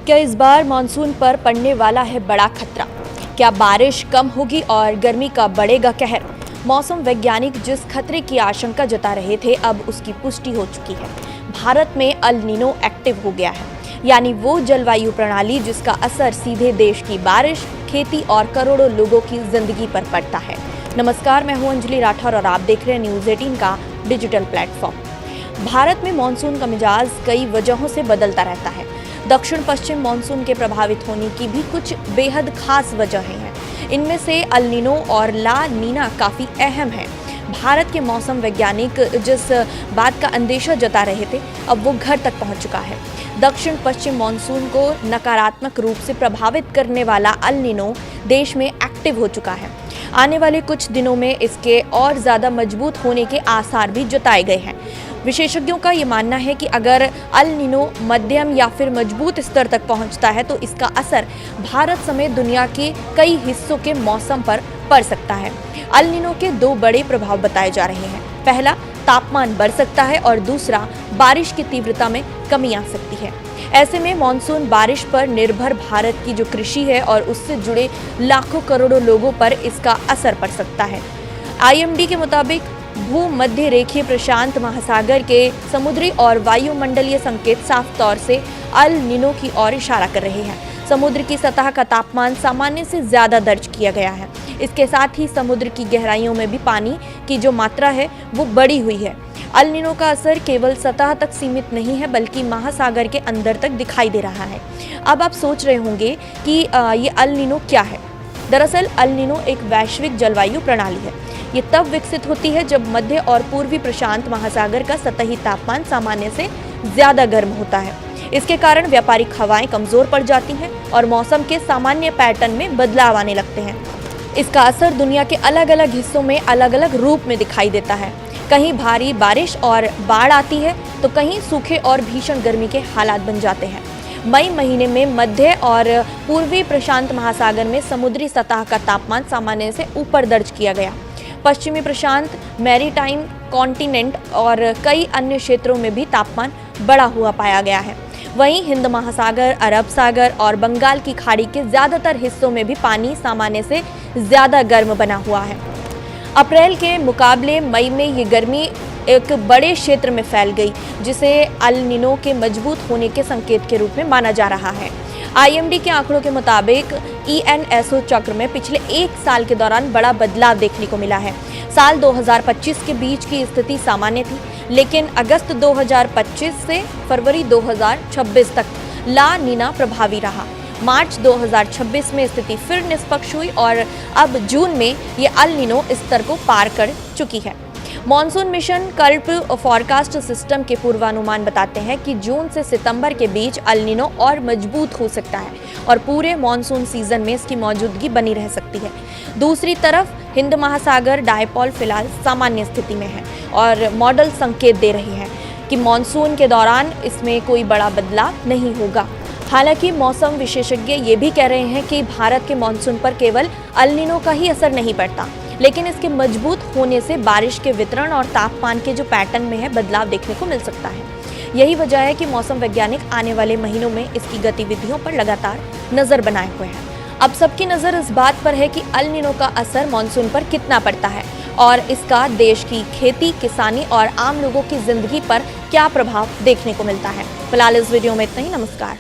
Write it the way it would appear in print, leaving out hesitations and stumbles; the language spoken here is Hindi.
क्या इस बार मानसून पर पड़ने वाला है बड़ा खतरा? क्या बारिश कम होगी और गर्मी का बढ़ेगा कहर? मौसम वैज्ञानिक जिस खतरे की आशंका जता रहे थे, अब उसकी पुष्टि हो चुकी है। भारत में अल नीनो एक्टिव हो गया है, यानी वो जलवायु प्रणाली जिसका असर सीधे देश की बारिश, खेती और करोड़ों लोगों की जिंदगी पर पड़ता है। नमस्कार, मैं हूं अंजलि राठौर और आप देख रहे हैं न्यूज़ 18 का डिजिटल प्लेटफॉर्म। भारत में मानसून का मिजाज कई वजहों से बदलता रहता है। दक्षिण पश्चिम मानसून के प्रभावित होने की भी कुछ बेहद खास वजहें हैं। इनमें से अल नीनो और ला नीना काफ़ी अहम है। भारत के मौसम वैज्ञानिक जिस बात का अंदेशा जता रहे थे, अब वो घर तक पहुंच चुका है। दक्षिण पश्चिम मानसून को नकारात्मक रूप से प्रभावित करने वाला अल नीनो देश में एक्टिव हो चुका है। आने वाले कुछ दिनों में इसके और ज़्यादा मजबूत होने के आसार भी जताए गए हैं। विशेषज्ञों का ये मानना है कि अगर अल नीनो मध्यम या फिर मजबूत स्तर तक पहुंचता है तो इसका असर भारत समेत दुनिया के कई हिस्सों के मौसम पर पड़ सकता है। अल नीनो के दो बड़े प्रभाव बताए जा रहे हैं। पहला, तापमान बढ़ सकता है और दूसरा, बारिश की तीव्रता में कमी आ सकती है। ऐसे में मानसून बारिश पर निर्भर भारत की जो कृषि है और उससे जुड़े लाखों करोड़ों लोगों पर इसका असर पड़ सकता है। IMD के मुताबिक भूमध्य रेखीय प्रशांत महासागर के समुद्री और वायुमंडलीय संकेत साफ तौर से अल नीनो की ओर इशारा कर रहे हैं। समुद्र की सतह का तापमान सामान्य से ज्यादा दर्ज किया गया है। इसके साथ ही समुद्र की गहराइयों में भी पानी की जो मात्रा है वो बढ़ी हुई है। अल नीनो का असर केवल सतह तक सीमित नहीं है, बल्कि महासागर के अंदर तक दिखाई दे रहा है। अब आप सोच रहे होंगे कि ये अल नीनो क्या है। दरअसल अल नीनो एक वैश्विक जलवायु प्रणाली है। ये तब विकसित होती है जब मध्य और पूर्वी प्रशांत महासागर का सतही तापमान सामान्य से ज्यादा गर्म होता है। इसके कारण व्यापारिक हवाएं कमजोर पड़ जाती हैं और मौसम के सामान्य पैटर्न में बदलाव आने लगते हैं। इसका असर दुनिया के अलग अलग हिस्सों में अलग अलग रूप में दिखाई देता है। कहीं भारी बारिश और बाढ़ आती है तो कहीं सूखे और भीषण गर्मी के हालात बन जाते हैं। मई महीने में मध्य और पूर्वी प्रशांत महासागर में समुद्री सतह का तापमान सामान्य से ऊपर दर्ज किया गया। पश्चिमी प्रशांत, मैरीटाइम कॉन्टिनेंट और कई अन्य क्षेत्रों में भी तापमान बढ़ा हुआ पाया गया है। वहीं हिंद महासागर, अरब सागर और बंगाल की खाड़ी के ज़्यादातर हिस्सों में भी पानी सामान्य से ज़्यादा गर्म बना हुआ है। अप्रैल के मुकाबले मई में ये गर्मी एक बड़े क्षेत्र में फैल गई, जिसे अल नीनो के मजबूत होने के संकेत के रूप में माना जा रहा है। IMD के आंकड़ों के मुताबिक ENSO चक्र में पिछले एक साल के दौरान बड़ा बदलाव देखने को मिला है। साल 2025 के बीच की स्थिति सामान्य थी, लेकिन अगस्त 2025 से फरवरी 2026 तक ला नीना प्रभावी रहा। मार्च 2026 में स्थिति फिर निष्पक्ष हुई और अब जून में ये अल नीनो स्तर को पार कर चुकी है। मॉनसून मिशन कल्प फॉरकास्ट सिस्टम के पूर्वानुमान बताते हैं कि जून से सितंबर के बीच अल नीनो और मजबूत हो सकता है और पूरे मॉनसून सीजन में इसकी मौजूदगी बनी रह सकती है। दूसरी तरफ हिंद महासागर डायपोल फिलहाल सामान्य स्थिति में है और मॉडल संकेत दे रहे हैं कि मॉनसून के दौरान इसमें कोई बड़ा बदलाव नहीं होगा। हालांकि मौसम विशेषज्ञ ये भी कह रहे हैं कि भारत के मॉनसून पर केवल अल नीनो का ही असर नहीं पड़ता, लेकिन इसके मजबूत होने से बारिश के वितरण और तापमान के जो पैटर्न में है बदलाव देखने को मिल सकता है। यही वजह है कि मौसम वैज्ञानिक आने वाले महीनों में इसकी गतिविधियों पर लगातार नजर बनाए हुए हैं। अब सबकी नजर इस बात पर है कि अल नीनो का असर मॉनसून पर कितना पड़ता है और इसका देश की खेती, किसानी और आम लोगों की जिंदगी पर क्या प्रभाव देखने को मिलता है। फिलहाल इस वीडियो में इतना ही। नमस्कार।